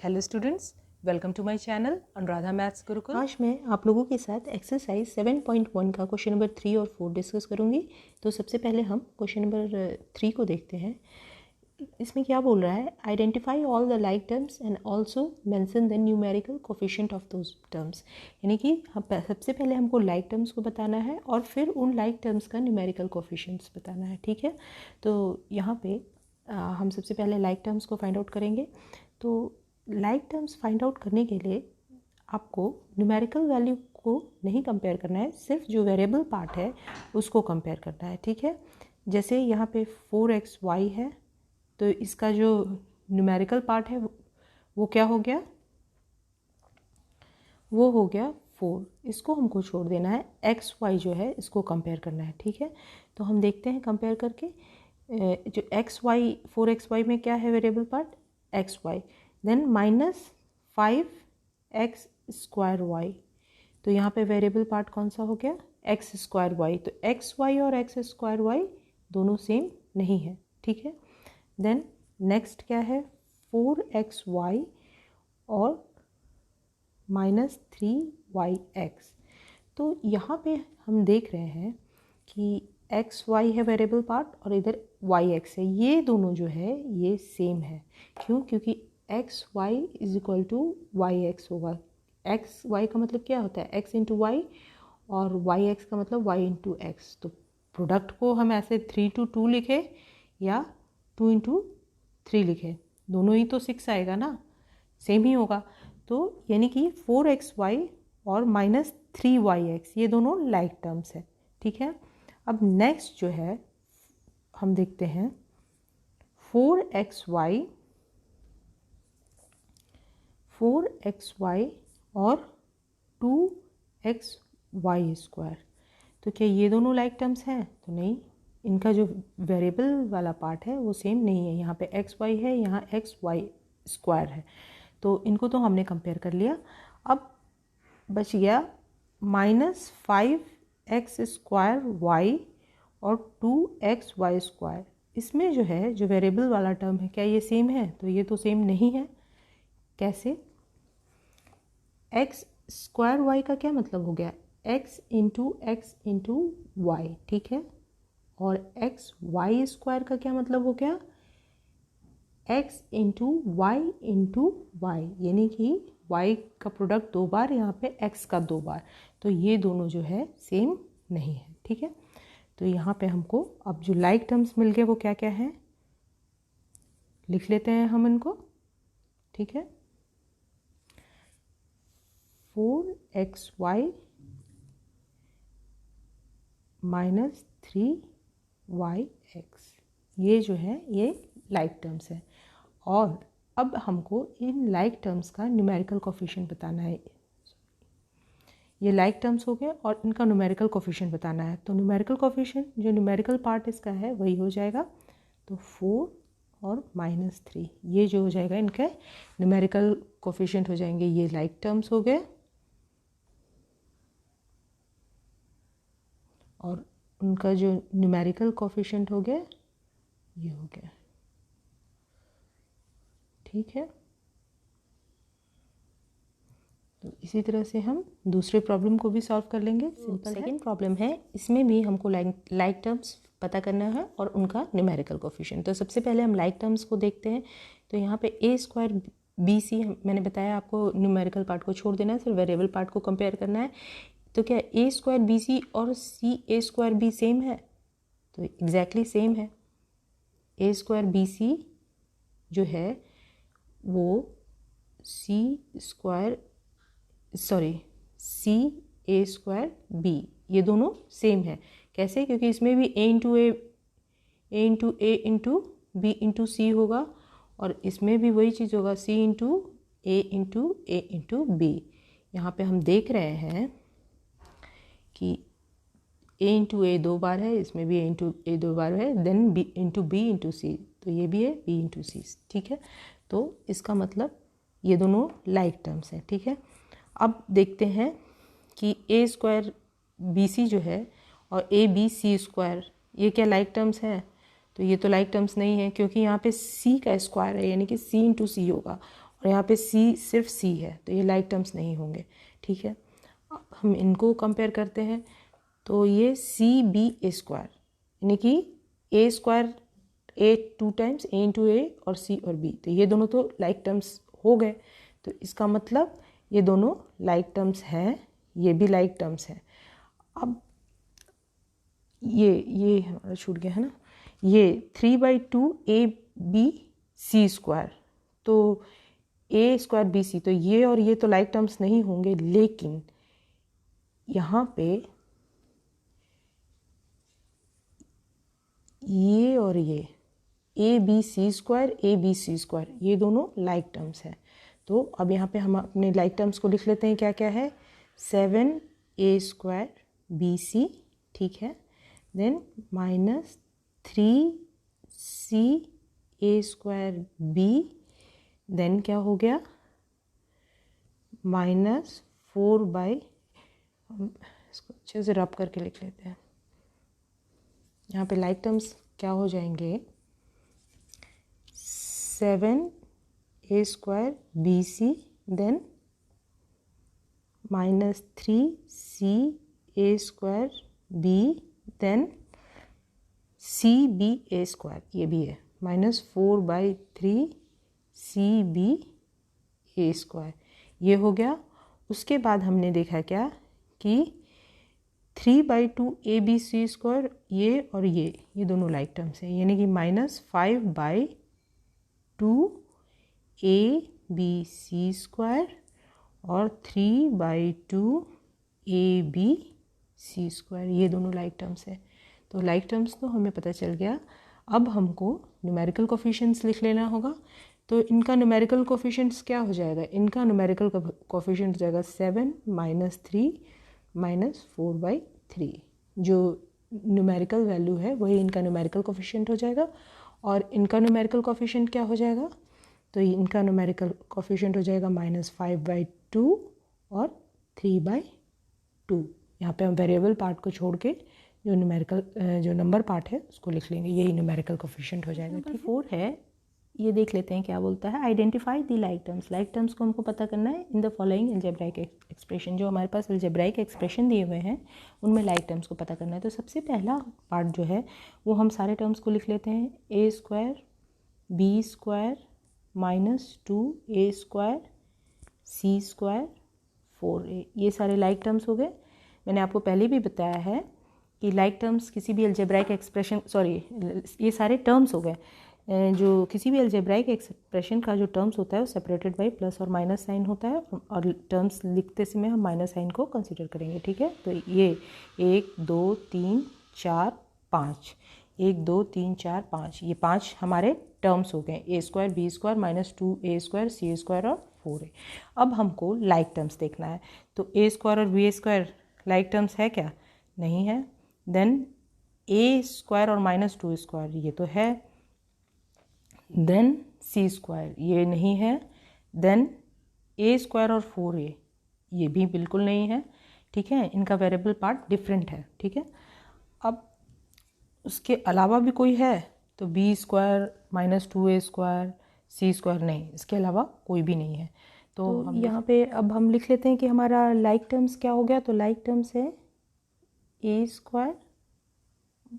Hello students, welcome to my channel Anuradha maths Gurukul. आज मैं आप लोगों के साथ एक्सरसाइज 7.1 का क्वेश्चन नंबर 3 और 4 डिस्कस करूंगी। तो सबसे पहले हम क्वेश्चन नंबर 3 को देखते हैं। इसमें क्या बोल रहा है, identify all the like terms and also mention the numerical coefficient of those terms. यानी कि सबसे पहले हमको लाइक टर्म्स को बताना है और फिर उन लाइक टर्म्स का न्यूमेरिकल कोफिशिएंट्स बताना है। ठीक है, तो यहाँ पे हम सबसे पहले लाइक टर्म्स को फाइंड आउट करेंगे। तो लाइक टर्म्स फाइंड आउट करने के लिए आपको न्यूमेरिकल वैल्यू को नहीं कंपेयर करना है, सिर्फ जो वेरिएबल पार्ट है उसको कंपेयर करना है। ठीक है, जैसे यहाँ पे 4xy है तो इसका जो न्यूमेरिकल पार्ट है वो क्या हो गया, वो हो गया 4। इसको हमको छोड़ देना है, xy जो है इसको कंपेयर करना है। ठीक है, तो हम देखते हैं कंपेयर करके जो xy 4xy में क्या है variable part xy, then -5x² y। तो यहाँ पे वेरिएबल पार्ट कौन सा हो गया x² y। तो xy और x² y दोनों सेम नहीं है। ठीक है, देन नेक्स्ट क्या है 4xy और -3yx। तो यहाँ पे हम देख रहे हैं कि xy है वेरिएबल पार्ट और इधर yx है, ये दोनों जो है ये सेम है। क्यों? क्योंकि xy is equal to yx होगा। xy का मतलब क्या होता है x इंटू वाई और yx का मतलब y इंटू एक्स। तो प्रोडक्ट को हम ऐसे 3 to 2 लिखे या 2 into 3 लिखे, दोनों ही तो 6 आएगा ना, सेम ही होगा। तो यानी कि 4xy और -3yx ये दोनों लाइक टर्म्स है। ठीक है, अब नेक्स्ट जो है हम देखते हैं 4xy और 2xy²। तो क्या ये दोनों लाइक टर्म्स हैं? तो नहीं, इनका जो वेरिएबल वाला पार्ट है वो सेम नहीं है। यहाँ पे xy है, यहाँ xy² है, तो इनको तो हमने कंपेयर कर लिया। अब बच गया -5x² और 2xy²। इसमें जो है जो वेरिएबल वाला टर्म है क्या ये सेम है? तो ये तो सेम नहीं है। कैसे? x² y का क्या मतलब हो गया x इंटू वाई। ठीक है, और xy² का क्या मतलब हो गया x इंटू वाई, यानी कि y का प्रोडक्ट 2 बार, यहाँ पे x का 2 बार। तो ये दोनों जो है सेम नहीं है। ठीक है, तो यहाँ पे हमको अब जो लाइक टर्म्स मिल गए वो क्या क्या है लिख लेते हैं हम इनको। ठीक है, 4xy -3yx ये जो है ये लाइक टर्म्स है। और अब हमको इन लाइक टर्म्स का न्यूमेरिकल कोफिशिएंट बताना है। ये लाइक टर्म्स हो गए और इनका न्यूमेरिकल कोफिशिएंट बताना है। तो न्यूमेरिकल कोफिशिएंट जो न्यूमेरिकल पार्ट इसका है वही हो जाएगा, तो 4 और -3 ये जो हो जाएगा इनके न्यूमेरिकल कोफिशिएंट हो जाएंगे। ये लाइक टर्म्स हो गए और उनका जो न्यूमेरिकल कोफिशिएंट हो गया ये हो गया। ठीक है, तो इसी तरह से हम दूसरे प्रॉब्लम को भी सॉल्व कर लेंगे। सिंपल सेकंड प्रॉब्लम है, इसमें भी हमको लाइक टर्म्स पता करना है और उनका न्यूमेरिकल कोफिशिएंट। तो सबसे पहले हम लाइक टर्म्स को देखते हैं। तो यहाँ पे a² bc मैंने बताया आपको न्यूमेरिकल पार्ट को छोड़ देना है, सिर्फ वेरिएबल पार्ट को कंपेयर करना है। तो क्या a² bc और ca² b सेम है? तो एग्जैक्टली सेम है। a² bc जो है वो ca² b ये दोनों सेम है। कैसे? क्योंकि इसमें भी a into a into b into c होगा और इसमें भी वही चीज़ होगा c into a into b। यहाँ पे हम देख रहे हैं कि a इंटू a 2 बार है, इसमें भी a इंटू a 2 बार है, देन b इंटू c, तो ये भी है b इंटू c। ठीक है, तो इसका मतलब ये दोनों लाइक टर्म्स हैं। ठीक है, अब देखते हैं कि a² bc जो है और abc² ये क्या लाइक टर्म्स है? तो ये तो लाइक टर्म्स नहीं है, क्योंकि यहाँ पे c का स्क्वायर है, यानी कि c इंटू सी होगा और यहाँ पे सी सिर्फ सी है, तो ये लाइक टर्म्स नहीं होंगे, ठीक है। अब हम इनको कंपेयर करते हैं, तो ये सी बी ए स्क्वायर, यानी कि ए स्क्वायर ए 2 टाइम्स ए इंटू ए और सी और बी, तो ये दोनों तो लाइक टर्म्स हो गए। तो इसका मतलब ये दोनों लाइक टर्म्स हैं, ये भी लाइक टर्म्स हैं। अब ये हमारा छूट गया है ना, ये 3/2 ए बी सी स्क्वायर, तो ए स्क्वायर बी सी, तो ये और ये तो लाइक टर्म्स नहीं होंगे, लेकिन यहाँ पे ये और ये a b c square a b c square, ये दोनों लाइक टर्म्स हैं। तो अब यहाँ पे हम अपने लाइक टर्म्स को लिख लेते हैं, क्या क्या है, 7 ए स्क्वायर बी सी, ठीक है, then -3 C A square B, then क्या हो गया -4 इसको अच्छे से रब करके लिख लेते हैं। यहाँ पे लाइक टर्म्स क्या हो जाएंगे, 7 A square B C, then -3 C A square B, then C B A square, ये भी है -4/3 सी बी ए स्क्वायर, ये हो गया। उसके बाद हमने देखा क्या कि 3/2 ए बी सी स्क्वायर, ये और ये दोनों लाइक टर्म्स हैं, यानी कि -5/2 ए बी सी स्क्वायर और 3/2 ए बी सी स्क्वायर, ये दोनों लाइक टर्म्स हैं। तो लाइक टर्म्स तो हमें पता चल गया। अब हमको न्यूमेरिकल कोफिशिएंट्स लिख लेना होगा। तो इनका न्यूमेरिकल कोफिशिएंट्स क्या हो जाएगा, इनका न्यूमेरिकल कोफिशिएंट हो जाएगा 7 - 3 -4/3, जो न्यूमेरिकल वैल्यू है वही इनका न्यूमेरिकल कोफिशिएंट हो जाएगा। और इनका न्यूमेरिकल कोफिशिएंट क्या हो जाएगा, तो इनका न्यूमेरिकल कोफिशिएंट हो जाएगा -5/2 और 3/2। यहाँ पे हम वेरिएबल पार्ट को छोड़ के जो न्यूमेरिकल जो नंबर पार्ट है उसको लिख लेंगे, यही न्यूमेरिकल कोफिशिएंट हो जाएगा। नंबर 4 है, ये देख लेते हैं क्या बोलता है, identify the like terms. Like terms को हमको पता करना है in the following algebraic expression, जो हमारे पास अलजेब्राइक एक्सप्रेशन दिए हुए हैं उनमें लाइक टर्म्स को पता करना है। तो सबसे पहला पार्ट जो है वो हम सारे टर्म्स को लिख लेते हैं, ए स्क्वायर बी स्क्वायर -2 ए स्क्वायर सी स्क्वायर 4a, ये सारे लाइक टर्म्स हो गए। मैंने आपको पहले भी बताया है कि लाइक टर्म्स किसी भी अलजेब्राइक एक्सप्रेशन, ये सारे टर्म्स हो गए, जो किसी भी अलजेब्राइक एक्सप्रेशन का जो टर्म्स होता है वो सेपरेटेड बाय प्लस और माइनस साइन होता है, और टर्म्स लिखते समय हम माइनस साइन को कंसीडर करेंगे, ठीक है। तो ये 1 2 3 4 5, 1 2 3 4 5, ये 5 हमारे टर्म्स हो गए, ए स्क्वायर बी स्क्वायर -2 ए स्क्वायर सी स्क्वायर और 4a। अब हमको लाइक टर्म्स देखना है। तो ए स्क्वायर और बी स्क्वायर लाइक टर्म्स है क्या, नहीं है। देन ए स्क्वायर और -2 स्क्वायर, ये तो है। देन सी स्क्वायर, ये नहीं है। देन ए स्क्वायर और 4a, ये भी बिल्कुल नहीं है, ठीक है। इनका वेरिएबल पार्ट डिफरेंट है, ठीक है। अब उसके अलावा भी कोई है तो बी स्क्वायर -2a स्क्वायर सी स्क्वायर, नहीं, इसके अलावा कोई भी नहीं है। तो हम यहाँ पे अब हम लिख लेते हैं कि हमारा लाइक टर्म्स क्या हो गया। तो लाइक टर्म्स है ए स्क्वायर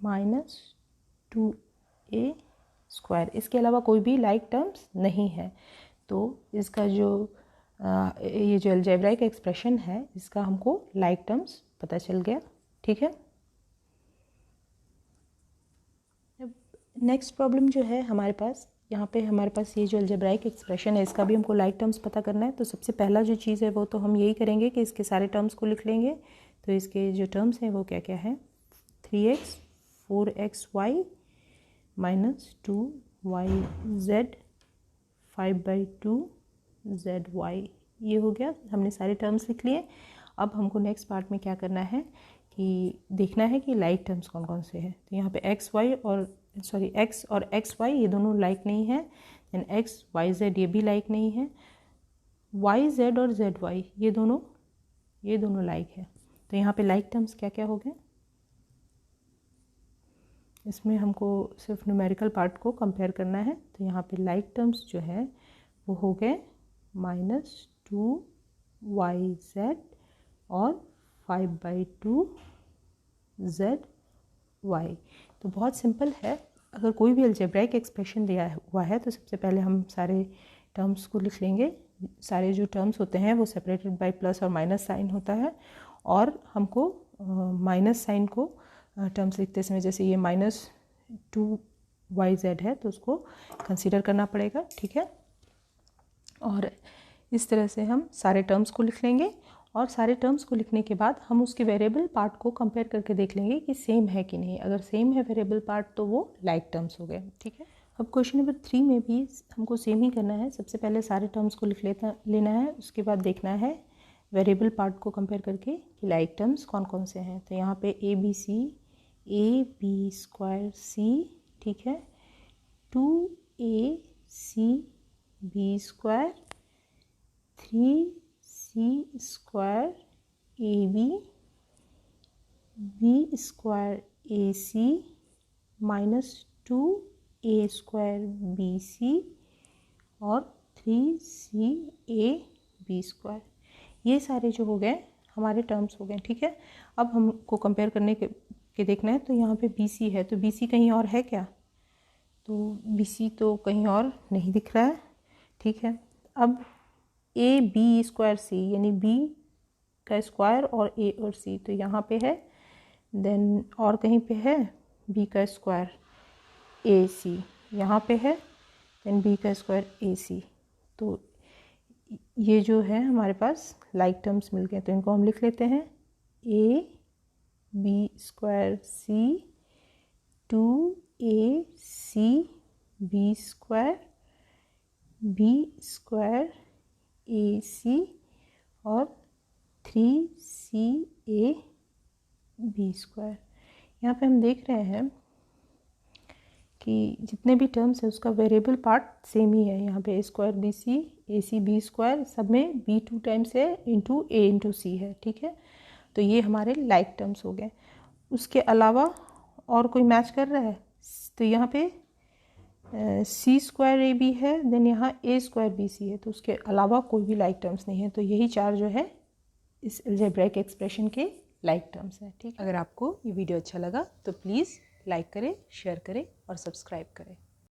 -2a स्क्वायर, इसके अलावा कोई भी लाइक टर्म्स नहीं है। तो इसका जो ये जो अलजेब्राइक एक्सप्रेशन है इसका हमको लाइक टर्म्स पता चल गया, ठीक है। नेक्स्ट प्रॉब्लम जो है हमारे पास, यहाँ पे हमारे पास ये जो अलजेब्राइक एक्सप्रेशन है इसका भी हमको लाइक टर्म्स पता करना है। तो सबसे पहला जो चीज़ है वो तो हम यही करेंगे कि इसके सारे टर्म्स को लिख लेंगे। तो इसके जो टर्म्स हैं वो क्या क्या है, 3x 4xy -2yz 5/2zy, ये हो गया, हमने सारे टर्म्स लिख लिए। अब हमको नेक्स्ट पार्ट में क्या करना है कि देखना है कि लाइक टर्म्स कौन कौन से हैं। तो यहाँ पे x और xy ये दोनों लाइक नहीं है। देन x y z ये भी लाइक नहीं है। y z और z y ये दोनों लाइक है। तो यहाँ पे लाइक टर्म्स क्या क्या हो गए, इसमें हमको सिर्फ न्यूमेरिकल पार्ट को कंपेयर करना है। तो यहाँ पे लाइक टर्म्स जो है वो हो गए -2yz और 5/2zy। तो बहुत सिंपल है। अगर कोई भी अलजेब्राइक एक्सप्रेशन दिया हुआ है तो सबसे पहले हम सारे टर्म्स को लिख लेंगे। सारे जो टर्म्स होते हैं वो सेपरेटेड बाय प्लस और माइनस साइन होता है, और हमको माइनस साइन को टर्म्स लिखते समय, जैसे ये -2yz है तो उसको कंसीडर करना पड़ेगा, ठीक है। और इस तरह से हम सारे टर्म्स को लिख लेंगे, और सारे टर्म्स को लिखने के बाद हम उसके वेरिएबल पार्ट को कंपेयर करके देख लेंगे कि सेम है कि नहीं। अगर सेम है वेरिएबल पार्ट तो वो लाइक टर्म्स हो गए, ठीक है। अब क्वेश्चन नंबर 3 में भी हमको सेम ही करना है। सबसे पहले सारे टर्म्स को लिख लेना है, उसके बाद देखना है वेरिएबल पार्ट को कंपेयर करके कि लाइक टर्म्स कौन कौन से हैं। तो यहाँ पे ab²c, ठीक है, 2ac² 3c² ab b²ac -2a² bc और 3c² ये सारे जो हो गए हमारे टर्म्स हो गए, ठीक है। अब हमको कंपेयर करने के देखना है। तो यहाँ पे BC है, तो BC कहीं और है क्या? तो BC तो कहीं और नहीं दिख रहा है, ठीक है। अब AB²C यानी B का स्क्वायर और A और C तो यहाँ पे है, देन और कहीं पे है B का स्क्वायर AC यहाँ पे है, देन B का स्क्वायर AC। तो ये जो है हमारे पास लाइक टर्म्स मिल गए। तो इनको हम लिख लेते हैं AB²C 2AC B² B²AC और 3CA B²। यहाँ पे हम देख रहे हैं कि जितने भी टर्म्स है उसका वेरिएबल पार्ट सेम ही है। यहाँ पे A² BC AC B² सब में B2 टाइम्स है इंटू A इंटू C है, ठीक है। तो ये हमारे लाइक टर्म्स हो गए। उसके अलावा और कोई मैच कर रहा है? तो यहाँ पे C² AB है, देन यहाँ A² BC है, तो उसके अलावा कोई भी लाइक टर्म्स नहीं है। तो यही चार जो है इस अलजेब्राइक एक्सप्रेशन के लाइक टर्म्स हैं, ठीक है। अगर आपको ये वीडियो अच्छा लगा तो प्लीज़ लाइक करें, शेयर करें और सब्सक्राइब करें।